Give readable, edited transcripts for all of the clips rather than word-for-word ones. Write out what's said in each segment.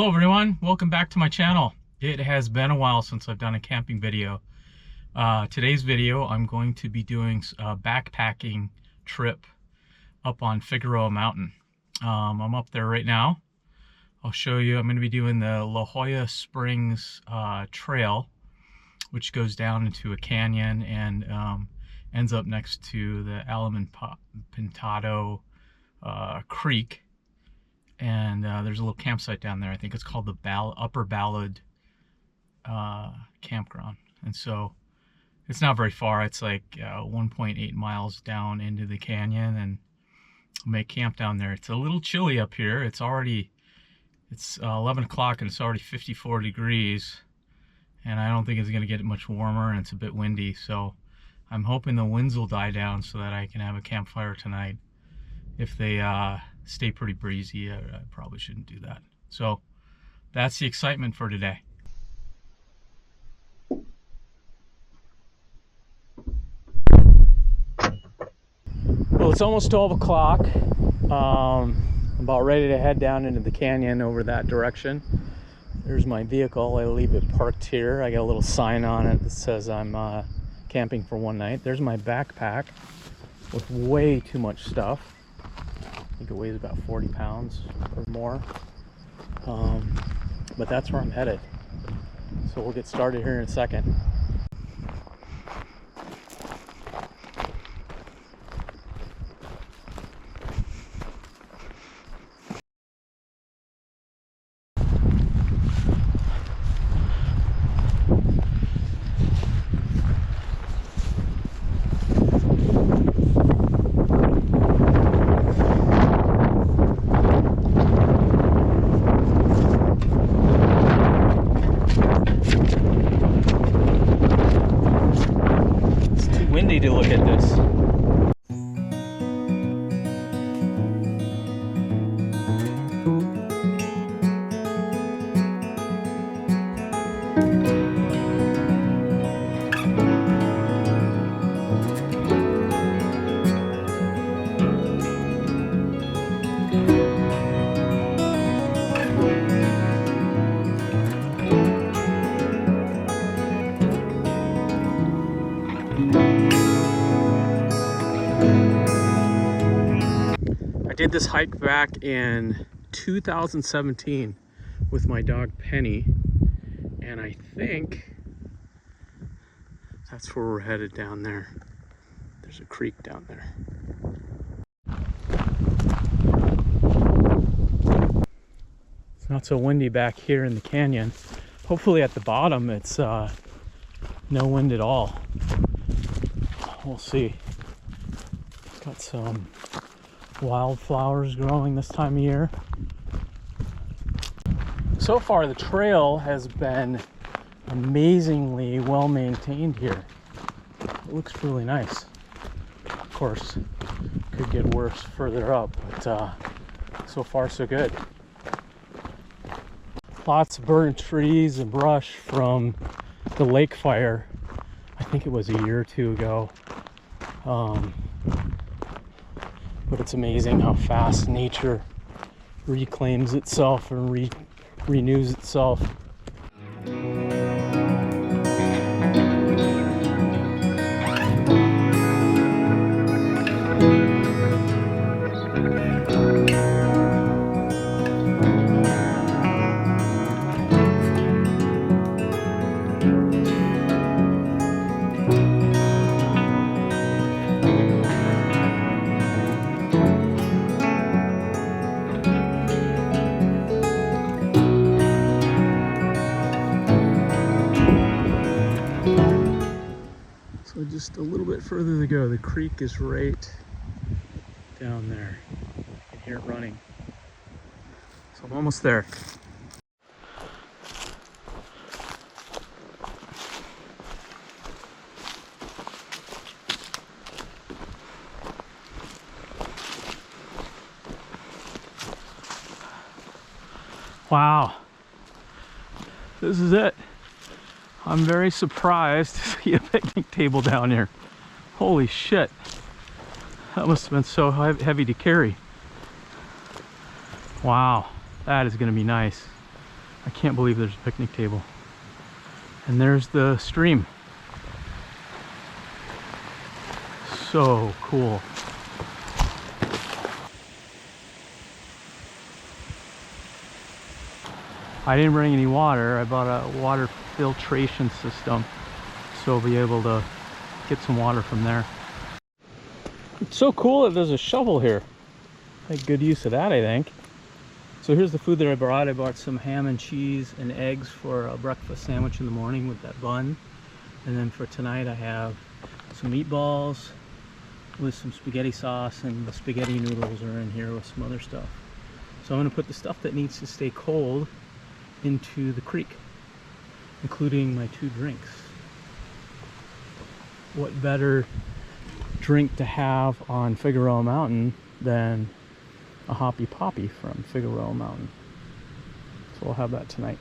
Hello everyone, welcome back to my channel. It has been a while since I've done a camping video. Today's video I'm going to be doing a backpacking trip up on Figueroa Mountain. I'm up there right now. I'll show you. I'm going to be doing the Jolla Springs trail, which goes down into a canyon and ends up next to the Alamo Pintado creek. And there's a little campsite down there. I think it's called the Upper Ballard Campground. And so it's not very far. It's like 1.8 miles down into the canyon, and I'll make camp down there. It's a little chilly up here. It's 11 o'clock and it's already 54 degrees. And I don't think it's going to get much warmer, and it's a bit windy. So I'm hoping the winds will die down so that I can have a campfire tonight. If they stay pretty breezy, I probably shouldn't do that. So that's the excitement for today. Well, it's almost 12 o'clock. I'm about ready to head down into the canyon over that direction. There's my vehicle. I leave it parked here. I got a little sign on it that says I'm camping for one night. There's my backpack with way too much stuff. I think it weighs about 40 pounds or more. But that's where I'm headed. So we'll get started here in a second. Windy to look at this. I did this hike back in 2017 with my dog Penny, and I think that's where we're headed down there. There's a creek down there. It's not so windy back here in the canyon. Hopefully at the bottom it's no wind at all. We'll see. Got some wildflowers growing this time of year. So far the trail has been amazingly well maintained here. It looks really nice. Of course, could get worse further up, but so far so good. Lots of burnt trees and brush from the lake fire. I think it was a year or two ago. But it's amazing how fast nature reclaims itself and renews itself. Just a little bit further to go. The creek is right down there. You can hear it running. So I'm almost there. Wow. This is it. I'm very surprised to see a picnic table down here. Holy shit. That must have been so heavy to carry. Wow, that is going to be nice. I can't believe there's a picnic table. And there's the stream. So cool. I didn't bring any water. I bought a water filtration system, so I'll be able to get some water from there. It's so cool that there's a shovel here. Make good use of that, I think. So here's the food that I brought. I bought some ham and cheese and eggs for a breakfast sandwich in the morning with that bun. And then for tonight I have some meatballs with some spaghetti sauce, and the spaghetti noodles are in here with some other stuff. So I'm going to put the stuff that needs to stay cold into the creek, including my 2 drinks. What better drink to have on Figueroa Mountain than a Hoppy Poppy from Figueroa Mountain? So we'll have that tonight.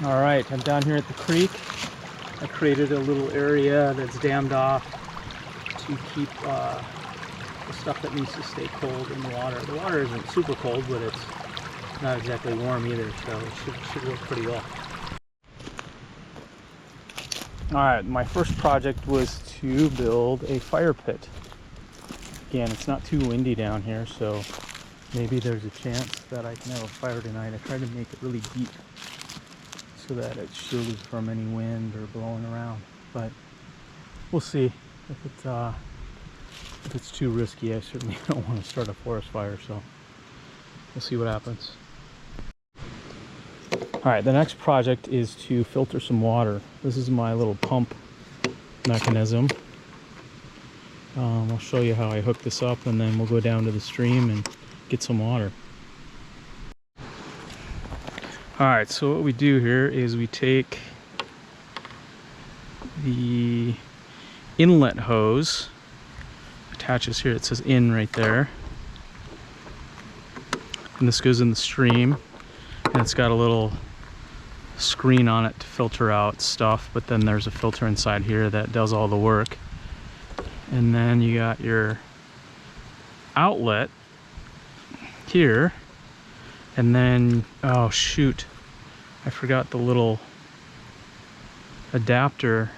All right, I'm down here at the creek. I created a little area that's dammed off to keep the stuff that needs to stay cold in the water. The water isn't super cold, but it's not exactly warm either, so it should work pretty well. Alright, my first project was to build a fire pit. Again, it's not too windy down here, so maybe there's a chance that I can have a fire tonight. I tried to make it really deep so that it shields from any wind or blowing around, but we'll see. If it's too risky, I certainly don't want to start a forest fire, so we'll see what happens. Alright, the next project is to filter some water. This is my little pump mechanism. I'll show you how I hook this up, and then we'll go down to the stream and get some water. Alright, so what we do here is we take the inlet hose, attaches here, it says in right there, and this goes in the stream, and it's got a little screen on it to filter out stuff, but then there's a filter inside here that does all the work. And then you got your outlet here, and then, oh shoot, I forgot the little adapter.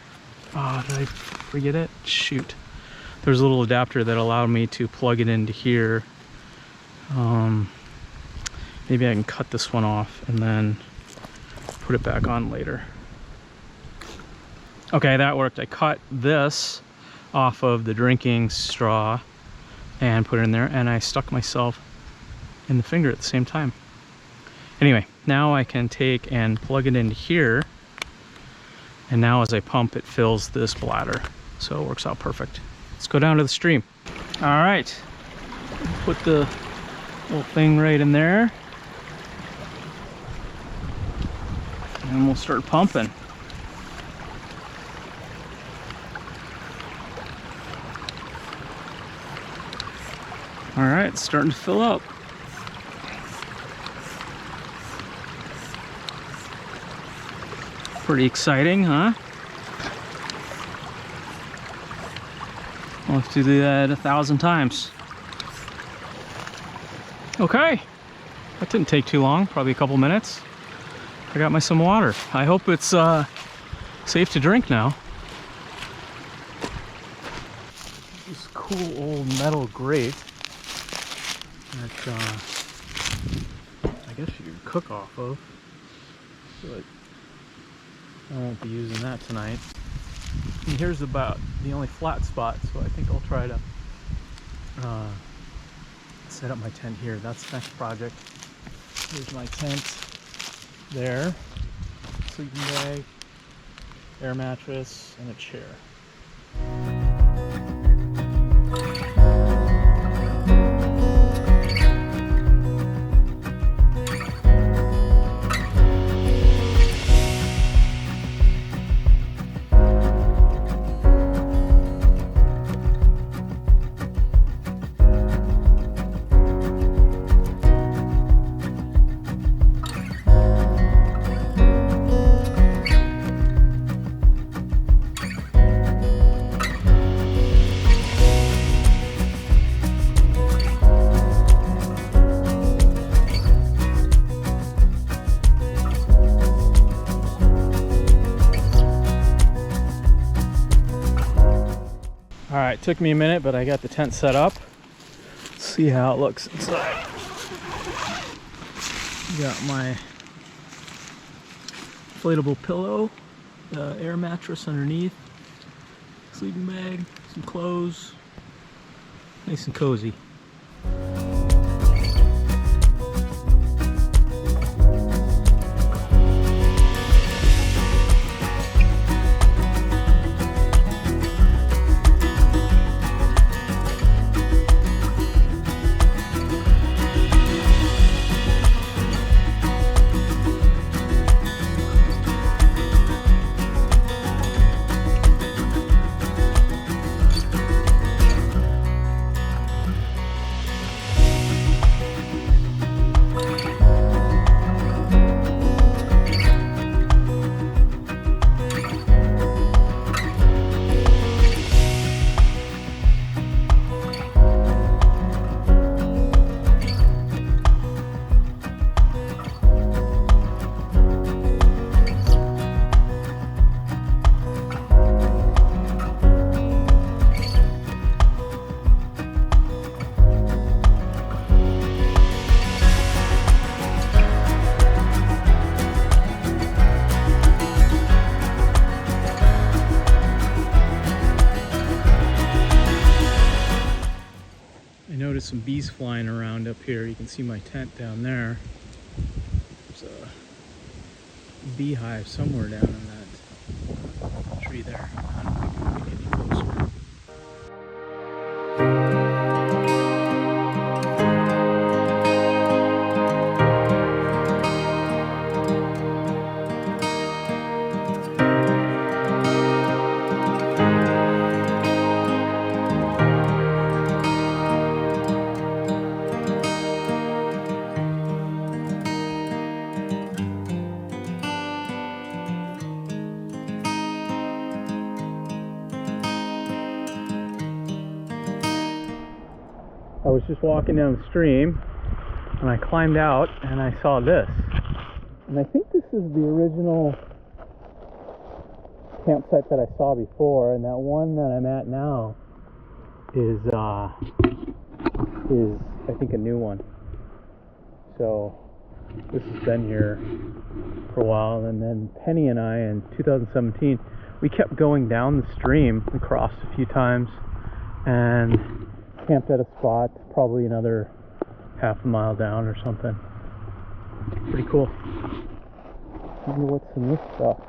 Oh, did I forget it? Shoot. There's a little adapter that allowed me to plug it into here. Maybe I can cut this one off and then put it back on later. Okay, that worked. I cut this off of the drinking straw and put it in there, and I stuck myself in the finger at the same time. Anyway, now I can take and plug it into here, and now as I pump, it fills this bladder, so it works out perfect. Let's go down to the stream. All right, put the little thing right in there, and we'll start pumping. All right, it's starting to fill up. Pretty exciting, huh? I'll have to do that 1,000 times. Okay, that didn't take too long, probably a couple minutes. I got some water. I hope it's safe to drink now. This cool old metal grate that I guess you could cook off of, but I won't be using that tonight. And here's about the only flat spot, so I think I'll try to set up my tent here. That's the next project. Here's my tent there, sleeping bag, air mattress, and a chair. All right, took me a minute, but I got the tent set up. Let's see how it looks inside. Got my inflatable pillow, the air mattress underneath, sleeping bag, some clothes, nice and cozy. Notice some bees flying around up here. You can see my tent down there. There's a beehive somewhere down in that tree there. I don't think we can get any closer. I was just walking down the stream and I climbed out and I saw this. And I think this is the original campsite that I saw before, and that one that I'm at now is I think a new one. So this has been here for a while, and then Penny and I in 2017 we kept going down the stream. We crossed a few times and camped at a spot probably another half a mile down or something. Pretty cool. I wonder what's in this stuff.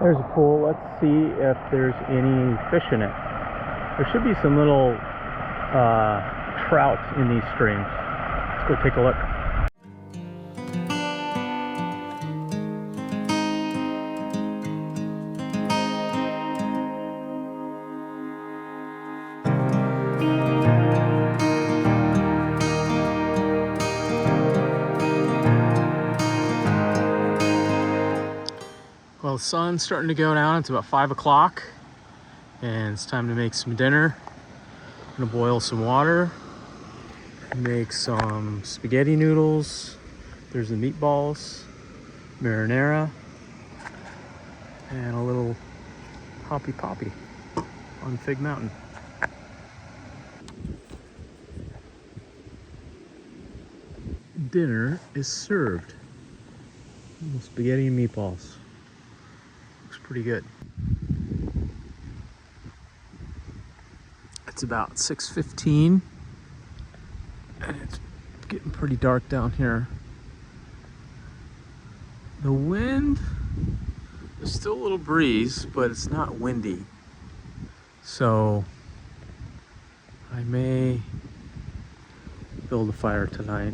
There's a pool. Let's see if there's any fish in it. There should be some little trout in these streams. Let's go take a look. Well, the sun's starting to go down. It's about 5 o'clock and it's time to make some dinner. I'm gonna boil some water, make some spaghetti noodles. There's the meatballs, marinara, and a little hoppy poppy on Fig Mountain. Dinner is served. Spaghetti and meatballs. Pretty good. It's about 6:15 and it's getting pretty dark down here. The wind, there's still a little breeze, but it's not windy. So I may build a fire tonight,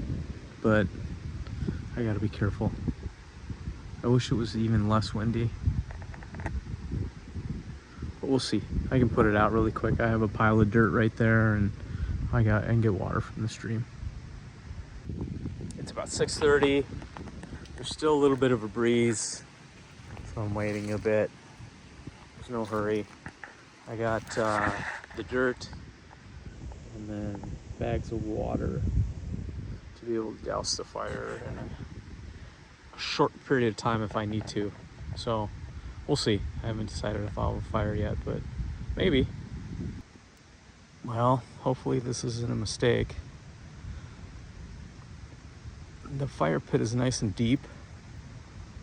but I gotta be careful. I wish it was even less windy. But we'll see. I can put it out really quick. I have a pile of dirt right there, and I can get water from the stream. It's about 6:30. There's still a little bit of a breeze, so So I'm waiting a bit. There's no hurry. I got the dirt and then bags of water to be able to douse the fire in a short period of time if I need to. So we'll see. I haven't decided if I'll have a fire yet, but maybe. Well, hopefully this isn't a mistake. The fire pit is nice and deep,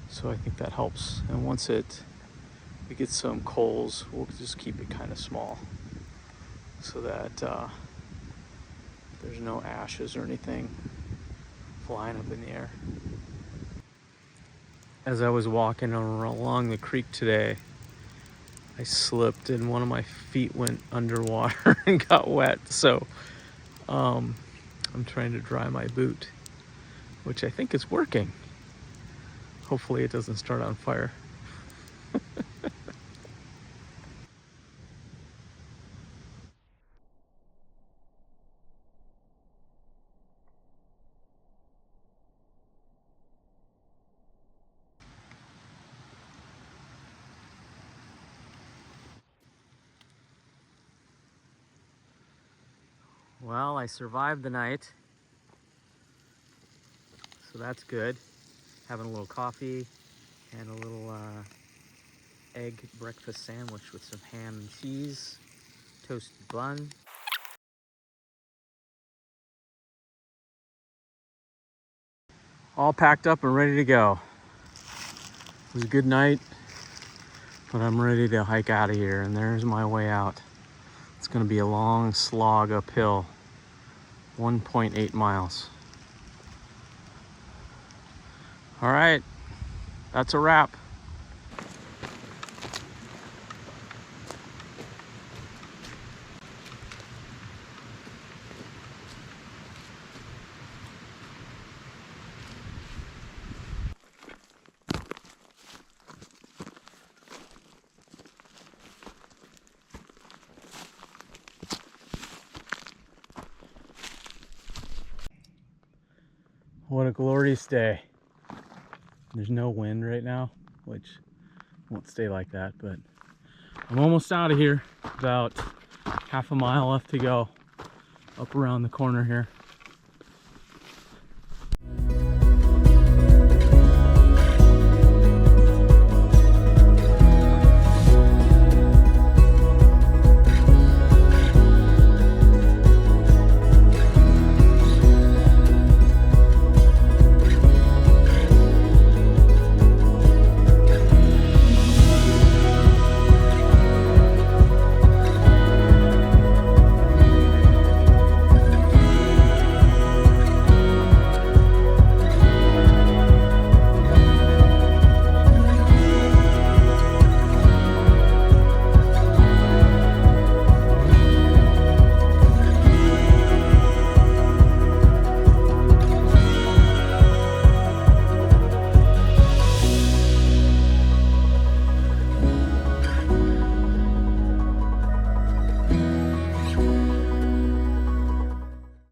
so I think that helps. And once we get some coals, we'll just keep it kind of small so that there's no ashes or anything flying up in the air. As I was walking along the creek today, I slipped and one of my feet went underwater and got wet. So I'm trying to dry my boot, which I think is working. Hopefully it doesn't start on fire. Well, I survived the night, so that's good. Having a little coffee and a little egg breakfast sandwich with some ham and cheese, toasted bun. All packed up and ready to go. It was a good night, but I'm ready to hike out of here, and there's my way out. It's gonna be a long slog uphill, 1.8 miles. All right, that's a wrap. What a glorious day. There's no wind right now, which won't stay like that, but I'm almost out of here. About half a mile left to go up around the corner here.